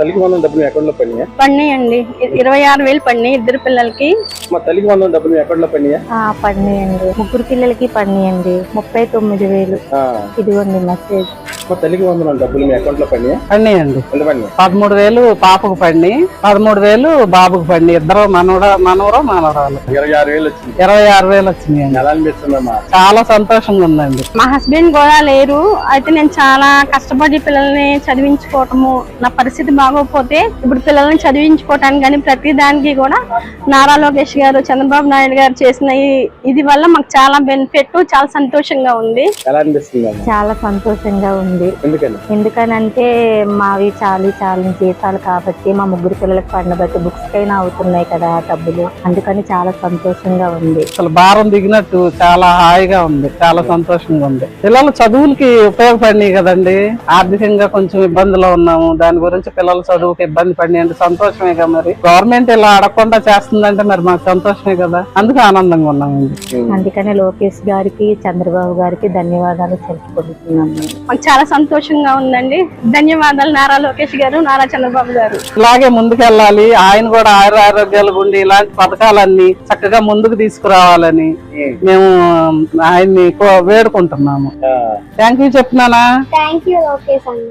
తల్లికి వందనం డబ్బులు మీ అకౌంట్ లో పడినాయా? పడినాయండి. 26,000 పడినాయి ఇద్దరు పిల్లలకి. మా తల్లికి వందనం డబ్బులు మీ అకౌంట్ లో పడినాయా? పడినాయండి. ముగ్గురు పిల్లలకి పడినాయండి. 39,000. ఇదిగోండి మెసేజ్. మా తల్లికి వందనం డబ్బులు మీ అకౌంట్ లో పడినాయా? పడినాయండి. ఎంత పడినాయి? 13,000 పాపకు పడినాయి, 13,000 బాబుకు పడినాయి. ఇద్దరు మనవరాలు 26,000 వచ్చింది. 26,000 వచ్చినాయండి. ఎలా అనిపిస్తుందమ్మా? చాలా సంతోషంగా ఉందండి. మా హస్బెండ్ కూడా లేరు. అయితే నేను చాలా కష్టపడి పిల్లల్ని చదివించుకోవటము, నా పరిస్థితి బాగోకపోతే ఇప్పుడు పిల్లల్ని చదివించుకోవటానికి కానీ ప్రతి దానికి కూడా నారా లోకేష్ గారు, చంద్రబాబు నాయుడు గారు చేసిన ఇది వల్ల మాకు చాలా బెనిఫిట్, చాలా సంతోషంగా ఉంది. ఎలా అనిపిస్తుంది? చాలా సంతోషంగా ఉంది. ఎందుకనంటే మావి చాలీ జీతాలు కాబట్టి మా ముగ్గురు పిల్లలకు పడిన బట్టి బుక్స్ కైనా అవుతున్నాయి కదా డబ్బులు, అందుకని చాలా సంతోషంగా ఉంది. అసలు భారం దిగినట్టు చాలా హాయిగా ఉంది, చాలా సంతోషంగా ఉంది. పిల్లల చదువులకి ఉపయోగపడినాయి కదండి. ఆర్థికంగా కొంచెం ఇబ్బందిలో ఉన్నాము, దాని గురించి పిల్లల చదువుకి ఇబ్బంది పడినాయి అంటే సంతోషమేగా. మరి గవర్నమెంట్ ఇలా అడగకుండా చేస్తుందంటే మరి మాకు సంతోషమే కదా, అందుకు ఆనందంగా ఉన్నామండి. అందుకనే లోకేష్ గారికి, చంద్రబాబు గారికి ధన్యవాదాలు తెలుపుకుంటున్నాము. మాకు చాలా సంతోషంగా ఉందండి. ధన్యవాదాలు నారా లోకేష్ గారు, నారా చంద్రబాబు గారు. ఇలాగే ముందుకెళ్ళాలి, ఆయన కూడా ఆరోగ్యాలు ఉండి ఇలాంటి పథకాలన్నీ చక్కగా ముందుకు తీసుకురావాలని మేము ఆయన్ని వేడుకుంటున్నాము. థ్యాంక్ యూ చెప్తున్నానా? థ్యాంక్ యూ లోకేష్ అన్న.